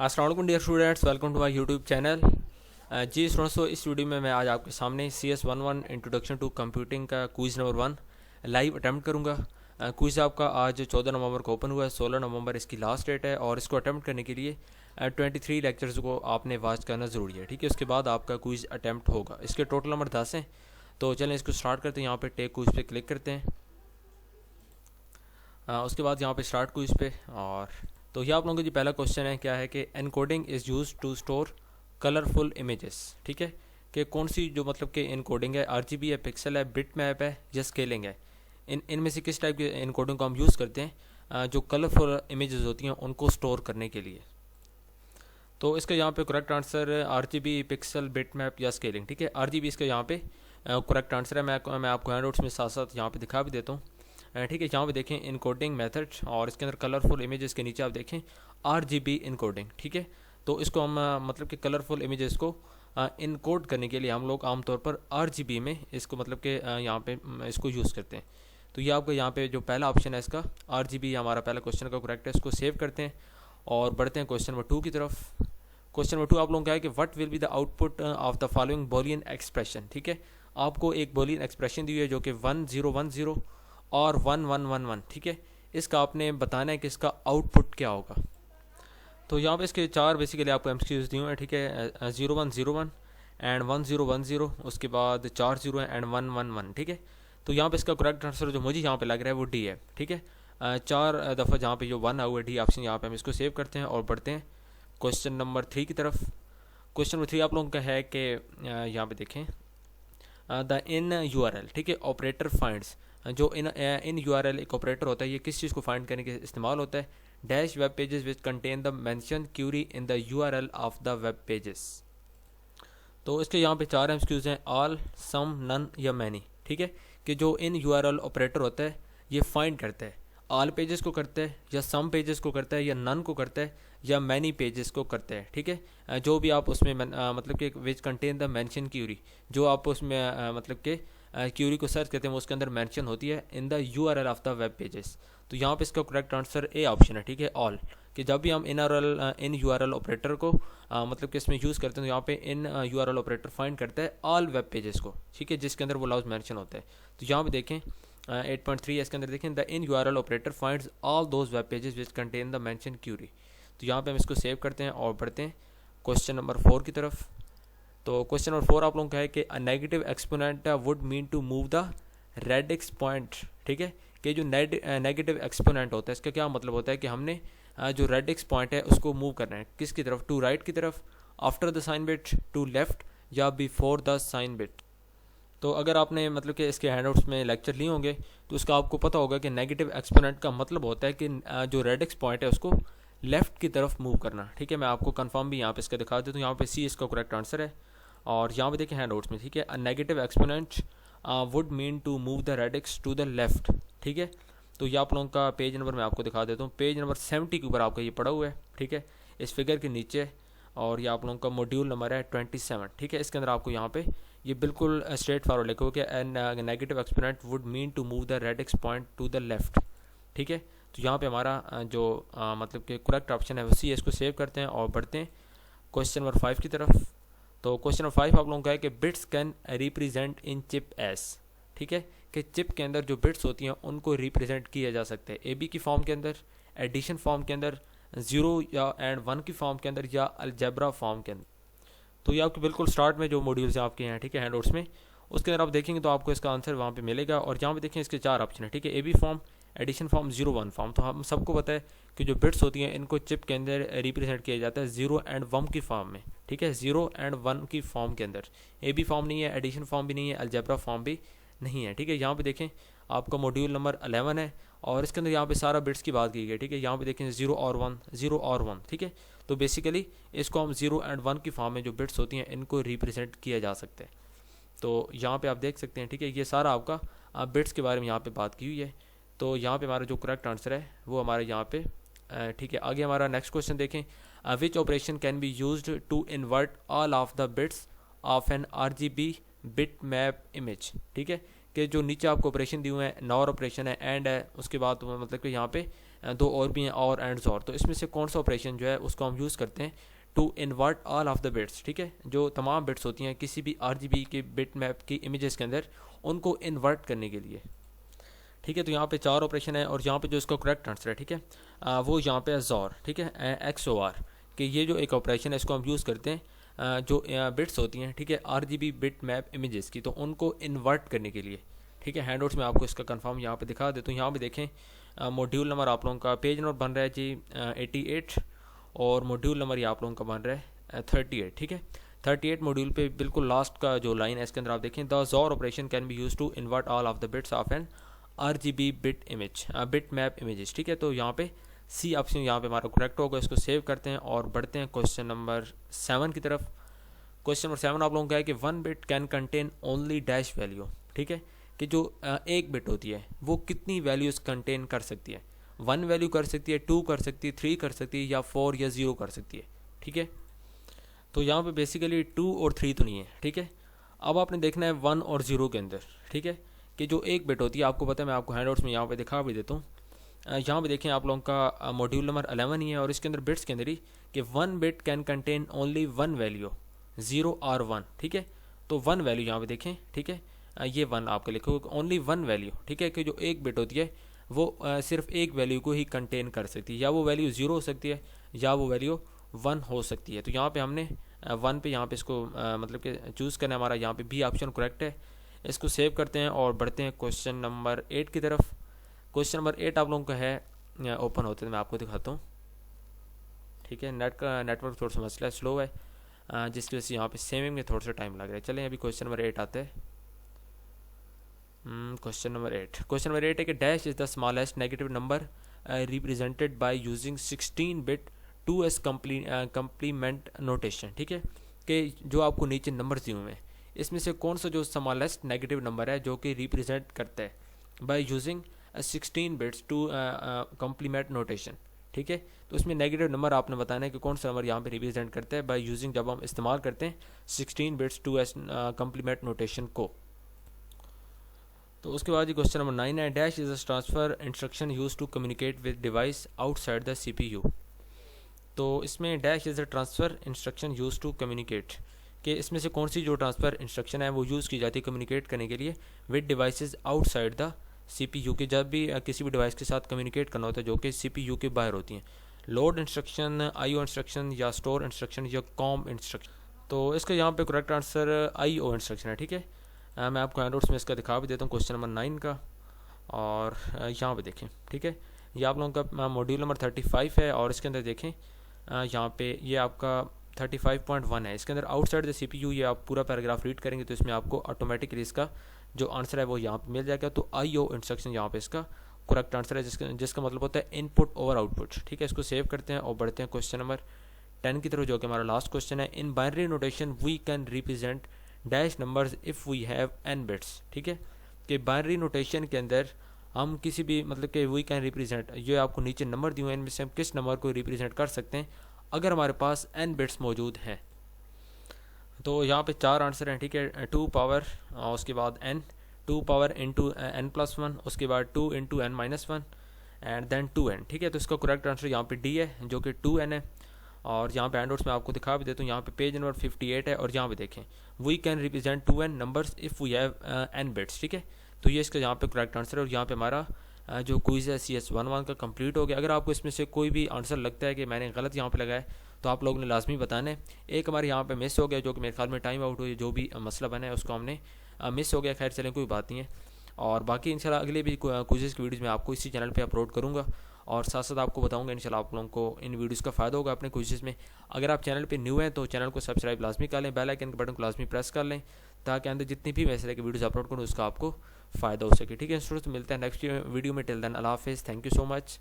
अस्सलाम वालेकुम dear students, welcome to my YouTube channel. जी स्टूडेंट्स, तो इस वीडियो में मैं आज आपके सामने CS11 इंट्रोडक्शन टू कंप्यूटिंग का क्विज़ नंबर 1 लाइव अटैम्प्ट करूंगा। क्विज़ आपका आज 14 नवंबर को ओपन हुआ है, 16 नवंबर इसकी लास्ट डेट है और इसको अटैम्प्ट करने के लिए 23 लेक्चर्स को आपने वॉच करना ज़रूरी है। ठीक है, उसके बाद आपका क्विज़ अटैम्प्ट होगा। इसके टोटल नंबर 10 हैं। तो चलें इसको स्टार्ट करते हैं। यहाँ पे टेक क्विज़ पे क्लिक करते हैं। उसके बाद यहाँ पे स्टार्ट क्विज़ पे, और तो ये आप लोगों का जो पहला क्वेश्चन है क्या है कि encoding is use to store colourful images. ठीक है, कि कौन सी जो मतलब कि इनकोडिंग है, RGB है, पिक्सल है, बिट मैप है या स्केलिंग है, इनमें से किस टाइप की इनकोडिंग को हम यूज़ करते हैं जो कलरफुल इमेजेस होती हैं उनको स्टोर करने के लिए। तो इसका यहाँ पे correct answer RGB, pixel, bit map या स्केलिंग। ठीक है, RGB इसका यहाँ पे करेक्ट आंसर है। मैं आपको हैंडआउट्स में साथ साथ यहाँ पे दिखा भी देता हूँ। ठीक है, यहाँ पे देखें इनकोडिंग मेथड और इसके अंदर कलरफुल इमेजेस के नीचे आप देखें RGB इनकोडिंग। ठीक है, तो इसको हम मतलब कि कलरफुल इमेजेस को इनकोड करने के लिए हम लोग आमतौर पर RGB में इसको मतलब कि यहाँ पे इसको यूज़ करते हैं। तो ये आपका यहाँ पे जो पहला ऑप्शन है इसका RGB हमारा पहला क्वेश्चन का करेक्ट है। इसको सेव करते हैं और बढ़ते हैं क्वेश्चन नंबर 2 की तरफ। क्वेश्चन नंबर 2 आप लोगों का है कि what will be the output of the following Boolean expression. ठीक है, आपको एक बोलियन एक्सप्रेशन दी हुई है जो कि 1010 और 1111। ठीक है, इसका आपने बताना है कि इसका आउटपुट क्या होगा। तो यहाँ पे इसके 4 बेसिकली आपको MCQs दिए हुए हैं। ठीक है, 0101 एंड 1010, उसके बाद 4 0 एंड 111। ठीक है, तो यहाँ पे इसका करेक्ट आंसर जो मुझे यहाँ पे लग रहा है वो डी है। ठीक है, 4 दफ़ा जहाँ पे जो 1 हुआ है डी ऑप्शन, यहाँ पे हम इसको सेव करते हैं और बढ़ते हैं क्वेश्चन नंबर 3 की तरफ। क्वेश्चन नंबर 3 आप लोगों का है कि यहाँ पे देखें द इन URL। ठीक है, ऑपरेटर फाइंड्स, जो इन URL एक ऑपरेटर होता है, ये किस चीज़ को फाइंड करने के इस्तेमाल होता है। Dash web pages which contain the mention query in the URL of the web pages. तो इसके यहाँ पे 4 MCQs हैं, ऑल, सम, नन या मैनी। ठीक है, कि जो इन URL ऑपरेटर होता है ये फाइंड करता है, ऑल पेजेस को करता है या सम पेजेस को करता है या नन को करता है या मैनी पेजेस को करता है। ठीक है, जो भी आप उसमें मतलब कि which contain the mention query, जो आप उसमें मतलब कि क्यूरी को सर्च करते हैं वो उसके अंदर मेंशन होती है इन the URL of the web pages. तो यहाँ पे इसका करेक्ट आंसर ए ऑप्शन है। ठीक है, ऑल, कि जब भी हम इन URL ऑपरेटर को मतलब कि इसमें यूज़ करते हैं तो यहाँ पे इन URL ऑपरेटर फाइंड करता है ऑल वेब पेजेस को। ठीक है, जिसके अंदर वो लफ्ज़ मेंशन होता है। तो यहाँ पे देखें 8.3 इसके अंदर देखें the in URL operator finds all those web pages which contain the mention query. तो यहाँ पे हम इसको सेव करते हैं और बढ़ते हैं क्वेश्चन नंबर 4 की तरफ। तो क्वेश्चन नंबर 4 आप लोगों का है कि a negative exponent would mean to move the radix point. ठीक है, कि जो नेगेटिव एक्सपोनेंट होता है इसका क्या मतलब होता है कि हमने जो रेडिक्स पॉइंट है उसको मूव करना है किसकी तरफ, टू राइट की तरफ, after the sign bit, to left या बिफोर द साइन बिट। तो अगर आपने मतलब कि इसके हैंडआउट्स में लेक्चर लिए होंगे तो उसका आपको पता होगा कि नेगेटिव एक्सपोनेंट का मतलब होता है कि जो रेडिक्स पॉइंट है उसको लेफ़्ट की तरफ मूव करना। ठीक है, मैं आपको कंफर्म भी यहाँ पे इसका दिखा देता हूँ। यहाँ पे सी इसका करेक्ट आंसर है और यहाँ पे देखिए हैंडआउट्स में। ठीक है, a negative exponent would mean to move the radix to the left. ठीक है, तो ये आप लोगों का पेज नंबर मैं आपको दिखा देता हूँ। पेज नंबर 70 के ऊपर आपका ये पड़ा हुआ है। ठीक है, इस फिगर के नीचे, और ये आप लोगों का मॉड्यूल नंबर है 27। ठीक है, इसके अंदर आपको यहाँ पे ये बिल्कुल स्ट्रेट फॉरवर्ड लिखा हुआ कि negative exponent would mean to move the radix point to the left. ठीक है, तो यहाँ पे हमारा जो मतलब कि करेक्ट ऑप्शन है उसी, इसको सेव करते हैं और बढ़ते हैं क्वेश्चन नंबर 5 की तरफ। तो क्वेश्चन नंबर 5 आप लोगों का है कि bits can represent in chip S. ठीक है, कि चिप के अंदर जो बिट्स होती हैं उनको रिप्रेजेंट किया जा सकता है AB की फॉर्म के अंदर, एडिशन फॉर्म के अंदर, 0 या एंड 1 की फॉर्म के अंदर या अलजेब्रा फॉर्म के अंदर। तो ये आपके बिल्कुल स्टार्ट में जो मॉड्यूल्स हैं आपके हैं। ठीक है, हैंडआउट्स में उसके अंदर आप देखेंगे तो आपको इसका आंसर वहाँ पे मिलेगा। और यहाँ पे देखें इसके 4 ऑप्शन है। ठीक है, AB form, addition form, 0 1 form. तो हम सबको पता है कि जो बिट्स होती हैं इनको चिप के अंदर रिप्रेजेंट किया जाता है 0 एंड 1 की फॉर्म में। ठीक है, 0 एंड 1 की फॉर्म के अंदर। AB फॉर्म नहीं है, एडिशन फॉर्म भी नहीं है, अलजेब्रा फॉर्म भी नहीं है। ठीक है, यहाँ पे देखें आपका मॉड्यूल नंबर 11 है और इसके अंदर यहाँ पे सारा बिट्स की बात की गई है। ठीक है, यहाँ पे देखें 0 और 1, 0 और 1। ठीक है, तो बेसिकली इसको हम 0 एंड 1 की फॉर्म में जो बिट्स होती हैं इनको रिप्रेजेंट किया जा सकता है। तो यहाँ पे आप देख सकते हैं। ठीक है, ये सारा आपका बिट्स के बारे में यहाँ पे बात की हुई है। तो यहाँ पे हमारा जो करेक्ट आंसर है वो हमारा यहाँ पे ठीक है। आगे हमारा नेक्स्ट क्वेश्चन देखें, which operation can be used to invert all of the bits of an RGB bit map image. ठीक है, कि जो नीचे आपको ऑपरेशन दिए हुए हैं, नॉर ऑपरेशन है, एंड है, उसके बाद मतलब कि यहाँ पे दो और भी हैं, और एंड और। तो इसमें से कौन सा ऑपरेशन जो है उसको हम यूज़ करते हैं to invert all of the bits, ठीक है। जो तमाम बिट्स होती हैं किसी भी RGB के बिट मैप की इमेजेस के अंदर, उनको इन्वर्ट करने के लिए, ठीक है। तो यहाँ पे 4 ऑपरेशन है, और यहाँ पे जो इसका करेक्ट आंसर है, ठीक है, वो यहाँ पे जोर, ठीक है, XOR, कि ये जो एक ऑपरेशन है इसको हम यूज़ करते हैं जो बिट्स होती हैं, ठीक है, RGB बिट मैप इमेजेस की, तो उनको इन्वर्ट करने के लिए, ठीक है। हैंडआउट्स में आपको इसका कंफर्म यहाँ पे दिखा देता हूँ। यहाँ पे देखें मॉड्यूल नंबर आप लोगों का पेज नंबर बन रहा है जी 88, और मॉड्यूल नंबर ये आप लोगों का बन रहा है 38, ठीक है। 38 मॉड्यूल पे बिल्कुल लास्ट का जो लाइन है इसके अंदर आप देखें, the XOR operation can be use to invert all of the bits of an RGB bit image bit map images, ठीक है। तो यहाँ पे सी ऑप्शन यहाँ पे हमारा करेक्ट होगा। इसको सेव करते हैं और बढ़ते हैं क्वेश्चन नंबर 7 की तरफ। क्वेश्चन नंबर 7 आप लोगों का है कि 1 bit can contain only dash value, ठीक है, कि जो एक बिट होती है वो कितनी वैल्यूज़ कंटेन कर सकती है। 1 वैल्यू कर सकती है, 2 कर सकती है, 3 कर सकती है, या 4 या 0 कर सकती है, ठीक है। तो यहाँ पे बेसिकली 2 और 3 तो नहीं है, ठीक है। अब आपने देखना है 1 और 0 के अंदर, ठीक है, कि जो एक बिट होती है, आपको पता है, मैं आपको हैंडआउट्स में यहाँ पे दिखा भी देता हूँ। यहाँ पे देखें आप लोगों का मॉड्यूल नंबर 11 ही है, और इसके अंदर बिट्स के अंदर ही कि 1 bit can contain only 1 value 0 और 1, ठीक है। तो 1 वैल्यू यहाँ पे देखें, ठीक है, ये 1 आपके लिखो, ओनली 1 वैल्यू, ठीक है, कि जो एक बिट होती है वो सिर्फ एक वैल्यू को ही कंटेन कर सकती है, या वो वैल्यू 0 हो सकती है, या वो वैल्यू 1 हो सकती है। तो यहाँ पे हमने 1 पे यहाँ पे इसको मतलब कि चूज़ करना है हमारा, यहाँ पे बी ऑप्शन करेक्ट है। इसको सेव करते हैं और बढ़ते हैं क्वेश्चन नंबर 8 की तरफ। क्वेश्चन नंबर 8 आप लोगों का है ओपन होते हैं, मैं आपको दिखाता हूँ, ठीक है। नेटवर्क थोड़ा सा मसला स्लो है, जिसकी वजह से यहाँ पे सेविंग में थोड़ा सा टाइम लग रहा है। चलें अभी क्वेश्चन नंबर 8 आते हैं। क्वेश्चन नंबर 8 है कि dash is the smallest negative number represented by using 16 bit 2s complement notation, ठीक है, कि जो आपको नीचे नंबर दिए हुए हैं इसमें से कौन सा जो स्मॉलेस्ट नेगेटिव नंबर है जो कि रिप्रेजेंट करता है by using 16 bits 2 complement notation, ठीक है। तो उसमें नेगेटिव नंबर आपने बताना है कि कौन सा नंबर यहाँ पे रिप्रेजेंट करता है बाय यूजिंग, जब हम इस्तेमाल करते हैं 16 बिट्स 2s कंप्लीमेंट नोटेशन को। तो उसके बाद क्वेश्चन नंबर 9 है, dash is a transfer instruction use to communicate with device outside the CPU। तो इसमें dash is a transfer instruction use to communicate, कि इसमें से कौन सी जो ट्रांसफ़र इंस्ट्रक्शन है वो यूज़ की जाती है कम्युनिकेट करने के लिए with devices outside the CPU, के जब भी किसी भी डिवाइस के साथ कम्युनिकेट करना होता है जो कि CPU के बाहर होती हैं। लोड इंस्ट्रक्शन, IO इंस्ट्रक्शन, या स्टोर इंस्ट्रक्शन, या कॉम इंस्ट्रक्शन। तो इसका यहाँ पे करेक्ट आंसर IO इंस्ट्रक्शन है, ठीक है। मैं आपको हैंडआउट्स में इसका दिखा भी देता हूँ क्वेश्चन नंबर 9 का, और यहाँ पे देखें, ठीक है, ये आप लोगों का मॉड्यूल नंबर 35 है, और इसके अंदर देखें यहाँ पे ये आपका 35.1 है। इसके अंदर आउटसाइड द CPU, ये आप पूरा पैराग्राफ रीड करेंगे तो इसमें आपको ऑटोमेटिकली इसका जो आंसर है वो यहाँ पे मिल जाएगा। तो IO इंस्ट्रक्शन यहाँ पे इसका करेक्ट आंसर है, जिसका मतलब होता है इनपुट ओवर आउटपुट, ठीक है। इसको सेव करते हैं और बढ़ते हैं क्वेश्चन नंबर 10 की तरफ, जो कि हमारा लास्ट क्वेश्चन है। In binary notation we can represent dash numbers if we have n bits, ठीक है, कि बाइनरी नोटेशन के अंदर हम किसी भी मतलब कि वी कैन रिप्रेजेंट, ये आपको नीचे नंबर दिए हुए हैं, इनमें से हम किस नंबर को रिप्रेजेंट कर सकते हैं अगर हमारे पास n बिट्स मौजूद हैं। तो यहाँ पे 4 आंसर हैं, ठीक है, 2 पावर और उसके बाद n, 2 पावर इंटू n+1, उसके बाद 2 into n-1 and then 2n, ठीक है। तो इसका करेक्ट आंसर यहाँ पे D है जो कि 2n है। और यहाँ पे हैंडआउट्स में आपको दिखा भी देता हूँ, यहाँ पे पेज नंबर 58 है, और यहाँ पे देखें we can represent 2n numbers if we have n bits, ठीक है। तो ये इसका यहाँ पे करेक्ट आंसर है, और यहाँ पे हमारा जो क्विज़ है CS11 का कंप्लीट हो गया। अगर आपको इसमें से कोई भी आंसर लगता है कि मैंने गलत यहाँ पे लगाया तो आप लोगों ने लाजमी बताना है। एक हमारे यहाँ पे मिस हो गया जो कि मेरे ख्याल में टाइम आउट हुई, जो भी मसला बना है उसको हमने मिस हो गया, खैर चलें कोई बात नहीं है। और बाकी इंशाल्लाह अगले भी क्विज़ की वीडियोज़ में आपको इसी चैनल पर अपलोड करूँगा, और साथ साथ आपको बताऊंगा इंशाल्लाह आप लोगों को इन वीडियोस का फ़ायदा होगा अपने क्विज़ में। अगर आप चैनल पे न्यू हैं तो चैनल को सब्सक्राइब लाजमी कर लें, बेल आइकन के बटन को लाजमी प्रेस कर लें, ताकि अंदर जितनी भी मैं की वीडियोस अपलोड करूँ उसका आपको फ़ायदा हो सके, ठीक है। स्टूडेंट्स मिलते हैं नेक्स्ट वीडियो में, टिल देन अल्लाह हाफिज़, थैंक यू सो मच।